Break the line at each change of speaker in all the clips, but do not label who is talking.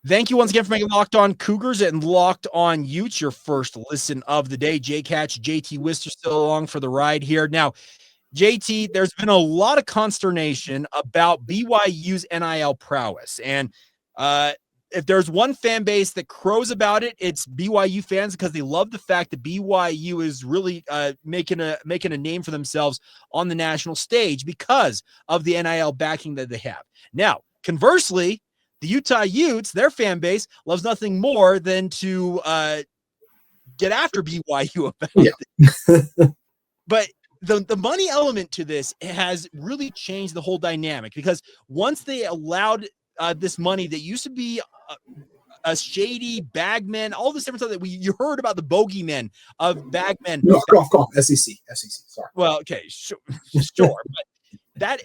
Thank you once again for making Locked On Cougars and Locked On Utes your first listen of the day. Jake Hatch, JT Wister still along for the ride here. Now, JT, there's been a lot of consternation about BYU's NIL prowess. And if there's one fan base that crows about it, it's BYU fans, because they love the fact that BYU is really making a name for themselves on the national stage because of the NIL backing that they have. Now, conversely, the Utah Utes, their fan base, loves nothing more than to get after BYU about it. But the money element to this has really changed the whole dynamic, because once they allowed this money that used to be a shady bagmen, all this different stuff that you heard about, the bogeymen of bagmen.
No, golf, SEC, sorry.
Well, okay, sure, but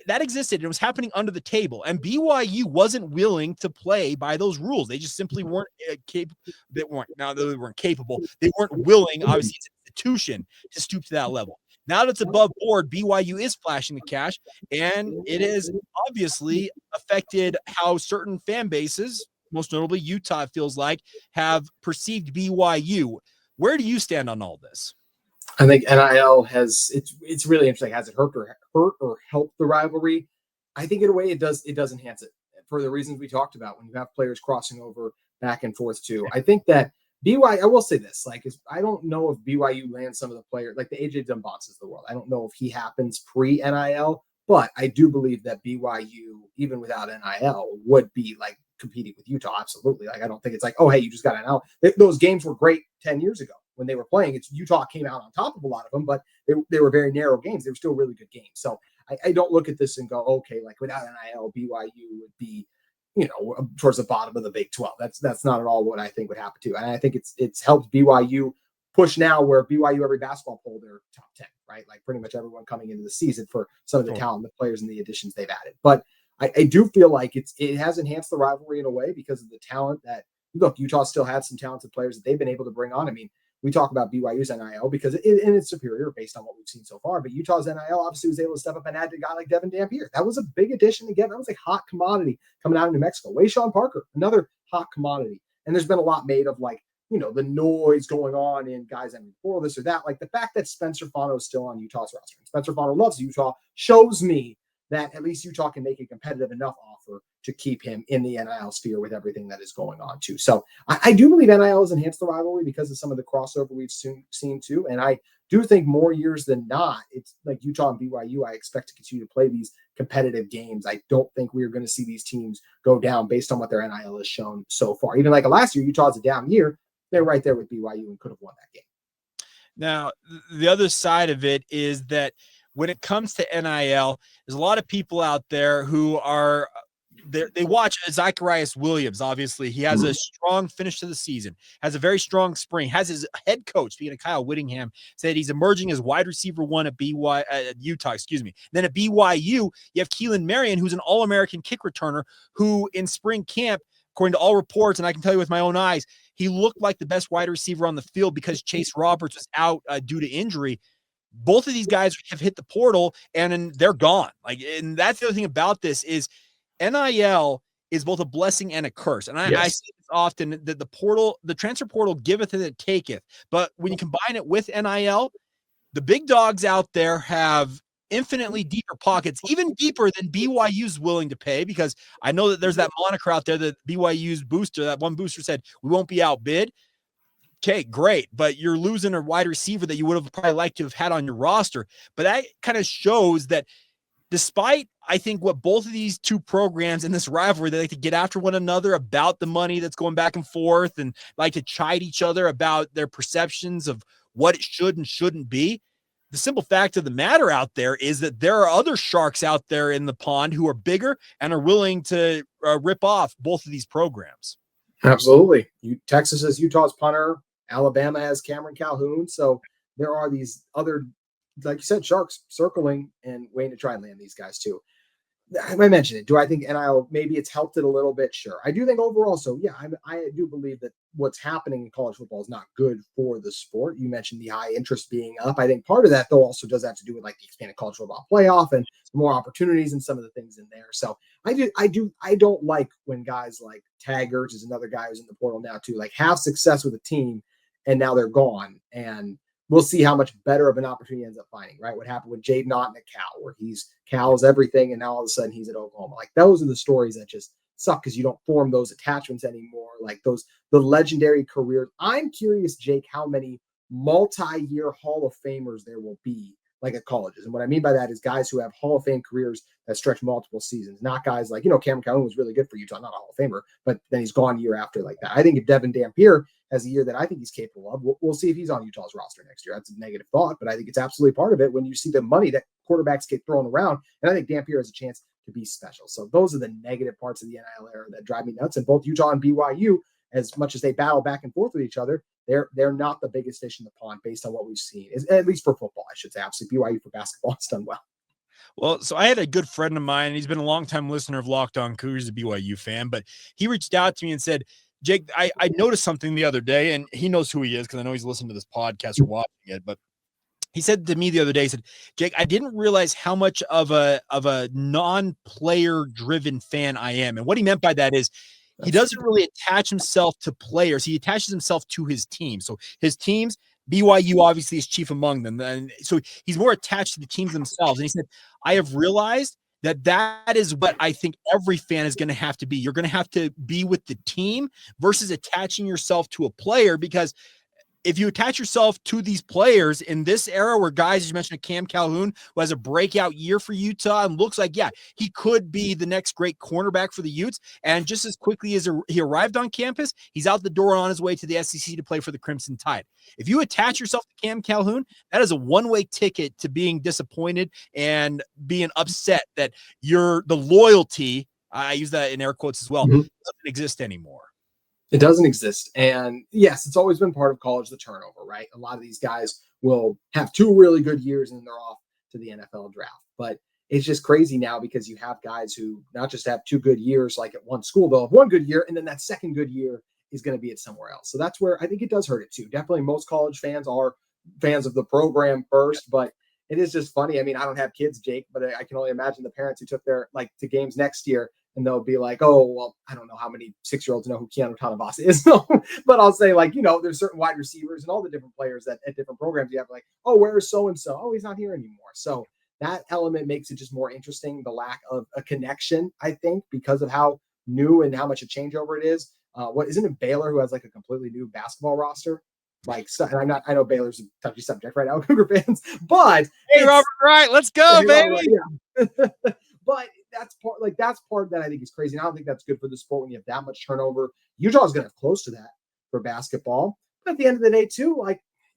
that existed, and it was happening under the table, and BYU wasn't willing to play by those rules. They just simply weren't capable. They weren't capable. They weren't willing, obviously, as an institution, to stoop to that level. Now that it's above board, BYU is flashing the cash, and it has obviously affected how certain fan bases, most notably Utah, feels like, have perceived BYU. Where do you stand on all this?
I think NIL it's really interesting. Has it hurt or helped the rivalry? I think in a way it does enhance it, for the reasons we talked about, when you have players crossing over back and forth too. I think that BYU, I will say this, I don't know if BYU lands some of the players, like the AJ Dumbansas of the world. I don't know if he happens pre-NIL, but I do believe that BYU, even without NIL, would be competing with Utah. Absolutely. I don't think it's oh, hey, you just got NIL. Those games were great 10 years ago when they were playing. Utah came out on top of a lot of them, but they were very narrow games. They were still really good games. So I don't look at this and go, okay, without NIL, BYU would be, towards the bottom of the Big 12. That's not at all what I think would happen to. And I think it's helped BYU push now, where BYU, every basketball poll, they're top 10, right? Pretty much everyone coming into the season, for some of the talent, the players, and the additions they've added. But I do feel like it has enhanced the rivalry in a way, because of the talent that, look, Utah still had some talented players that they've been able to bring on. I mean, we talk about BYU's NIL because it's superior based on what we've seen so far, but Utah's NIL obviously was able to step up and add a guy like Devin Dampier. That was a big addition to get. That was a hot commodity coming out of New Mexico. Wayshawn Parker, another hot commodity. And there's been a lot made of the noise going on in guys entering for this or that. The fact that Spencer Fano is still on Utah's roster. And Spencer Fano loves Utah, shows me that at least Utah can make a competitive enough offer to keep him in the NIL sphere with everything that is going on too. So I do believe NIL has enhanced the rivalry because of some of the crossover we've seen too. And I do think more years than not, it's like Utah and BYU, I expect to continue to play these competitive games. I don't think we're going to see these teams go down based on what their NIL has shown so far. Even last year, Utah's a down year. They're right there with BYU and could have won that game.
Now, the other side of it is that when it comes to NIL, there's a lot of people out there who are they watch Zacharias Williams. Obviously, he has a strong finish to the season, has a very strong spring, has his head coach, speaking of Kyle Whittingham, said he's emerging as wide receiver one at Utah, Then at BYU, you have Keelan Marion, who's an All-American kick returner, who in spring camp, according to all reports, and I can tell you with my own eyes, he looked like the best wide receiver on the field because Chase Roberts was out due to injury. Both of these guys have hit the portal and they're gone. And that's the other thing about this is NIL is both a blessing and a curse. And I say this often, that the transfer portal giveth and it taketh. But when you combine it with NIL, the big dogs out there have infinitely deeper pockets, even deeper than BYU's willing to pay, because I know that there's that moniker out there that BYU's booster, that one booster said, we won't be outbid. Okay, great. But you're losing a wide receiver that you would have probably liked to have had on your roster. But that kind of shows that despite, I think, what both of these two programs in this rivalry, they like to get after one another about the money that's going back and forth and like to chide each other about their perceptions of what it should and shouldn't be. The simple fact of the matter out there is that there are other sharks out there in the pond who are bigger and are willing to rip off both of these programs.
Absolutely. Texas is Utah's punter. Alabama has Cameron Calhoun. So there are these other, like you said, sharks circling and waiting to try and land these guys too. I mentioned it. Do I think NIL maybe it's helped it a little bit? Sure. I do think overall. So yeah, I do believe that what's happening in college football is not good for the sport. You mentioned the high interest being up. I think part of that though also does have to do with like the expanded college football playoff and more opportunities and some of the things in there. So I don't like when guys like Taggart is another guy who's in the portal now too, like have success with a team and now they're gone. And we'll see how much better of an opportunity he ends up finding, right? What happened with Jaden Naughton at Cal, where Cal's everything, and now all of a sudden he's at Oklahoma. Like those are the stories that just suck because you don't form those attachments anymore. Like the legendary careers. I'm curious, Jake, how many multi-year Hall of Famers there will be like at colleges. And what I mean by that is guys who have Hall of Fame careers that stretch multiple seasons, not guys like, Cameron Calhoun was really good for Utah, not a Hall of Famer, but then he's gone year after like that. I think if Devin Dampier has a year that I think he's capable of, we'll see if he's on Utah's roster next year. That's a negative thought, but I think it's absolutely part of it when you see the money that quarterbacks get thrown around. And I think Dampier has a chance to be special. So those are the negative parts of the NIL era that drive me nuts. And both Utah and BYU, as much as they battle back and forth with each other, they're not the biggest fish in the pond based on what we've seen, at least for football, I should say. Obviously, BYU for basketball has done well.
Well, so I had a good friend of mine, and he's been a longtime listener of Locked On Cougars, a BYU fan, but he reached out to me and said, Jake, I noticed something the other day, and he knows who he is because I know he's listening to this podcast or watching it, but he said to me the other day, he said, Jake, I didn't realize how much of a non-player driven fan I am. And what he meant by that is he doesn't really attach himself to players. He attaches himself to his team. So his teams, BYU obviously is chief among them. And so he's more attached to the teams themselves. And he said, I have realized that is what I think every fan is going to have to be. You're going to have to be with the team versus attaching yourself to a player, because if you attach yourself to these players in this era where guys, as you mentioned, Cam Calhoun, who has a breakout year for Utah and looks like, yeah, he could be the next great cornerback for the Utes. And just as quickly as he arrived on campus, he's out the door on his way to the SEC to play for the Crimson Tide. If you attach yourself to Cam Calhoun, that is a one-way ticket to being disappointed and being upset that the loyalty, I use that in air quotes as well, doesn't exist anymore.
It doesn't exist. And yes, it's always been part of college, the turnover, right? A lot of these guys will have 2 really good years and they're off to the NFL draft. But it's just crazy now because you have guys who not just have 2 good years like at one school, they'll have 1 good year, and then that second good year is going to be at somewhere else. So that's where I think it does hurt it too. Definitely most college fans are fans of the program first, but it is just funny. I mean, I don't have kids, Jake, but I can only imagine the parents who took their to games next year. And they'll be like, oh, well, I don't know how many 6-year-olds know who Keanu Tanavasa is. But I'll say, there's certain wide receivers and all the different players that at different programs you have oh, where is so-and-so? Oh, he's not here anymore. So that element makes it just more interesting, the lack of a connection, I think, because of how new and how much a changeover it is. What isn't it Baylor who has a completely new basketball roster? And I know Baylor's a touchy subject right now, Cougar fans, but
hey, Robert Wright, let's go, baby.
Yeah. But that's part that I think is crazy. And I don't think that's good for the sport when you have that much turnover. Utah is going to have close to that for basketball. But at the end of the day, too,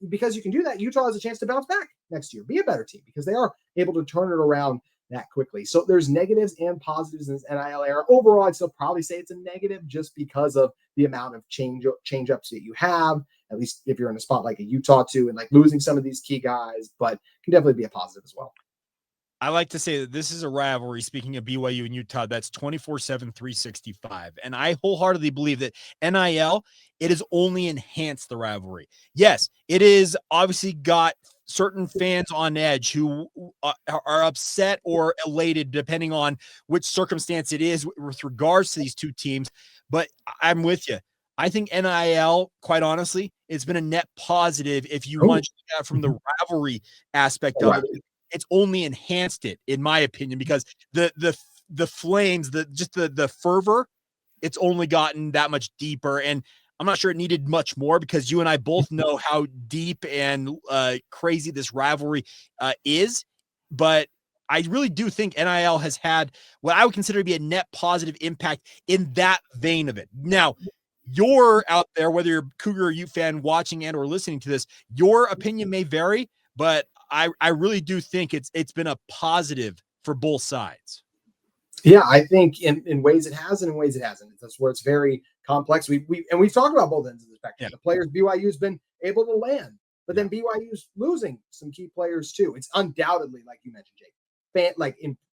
because you can do that, Utah has a chance to bounce back next year, be a better team because they are able to turn it around that quickly. So there's negatives and positives in this NIL era. Overall, I'd still probably say it's a negative just because of the amount of change ups that you have, at least if you're in a spot like a Utah too, and losing some of these key guys, but can definitely be a positive as well.
I like to say that this is a rivalry, speaking of BYU and Utah, that's 24/7, 365. And I wholeheartedly believe that NIL, it has only enhanced the rivalry. Yes, it is obviously got certain fans on edge who are upset or elated, depending on which circumstance it is with regards to these two teams. But I'm with you. I think NIL, quite honestly, it's been a net positive if you want to look at it from the rivalry aspect of it. It's only enhanced it, in my opinion, because the flames, the fervor, it's only gotten that much deeper. And I'm not sure it needed much more because you and I both know how deep and crazy this rivalry is. But I really do think NIL has had what I would consider to be a net positive impact in that vein of it. Now, you're out there, whether you're a Cougar or Ute fan watching and or listening to this, your opinion may vary, but I really do think it's been a positive for both sides.
Yeah, I think in ways it has and in ways it hasn't. That's where it's very complex. We've talked about both ends of the spectrum. Yeah. The players BYU's been able to land, but then BYU's losing some key players too. It's undoubtedly, like you mentioned, Jake,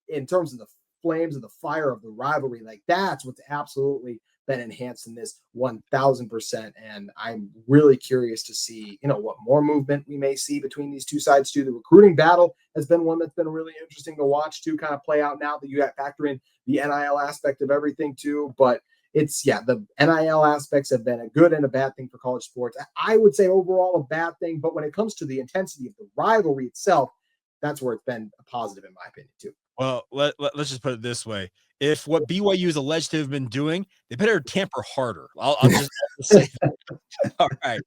in terms of the flames of the fire of the rivalry. Like that's what's absolutely been enhanced in this 1000%. And I'm really curious to see, what more movement we may see between these two sides too. The recruiting battle has been one that's been really interesting to watch too, kind of play out now that you factor in the NIL aspect of everything too. But the NIL aspects have been a good and a bad thing for college sports. I would say overall a bad thing, but when it comes to the intensity of the rivalry itself, that's where it's been a positive in my opinion too.
Well, let's just put it this way. If what BYU is alleged to have been doing, they better tamper harder. I'll just say that. All right.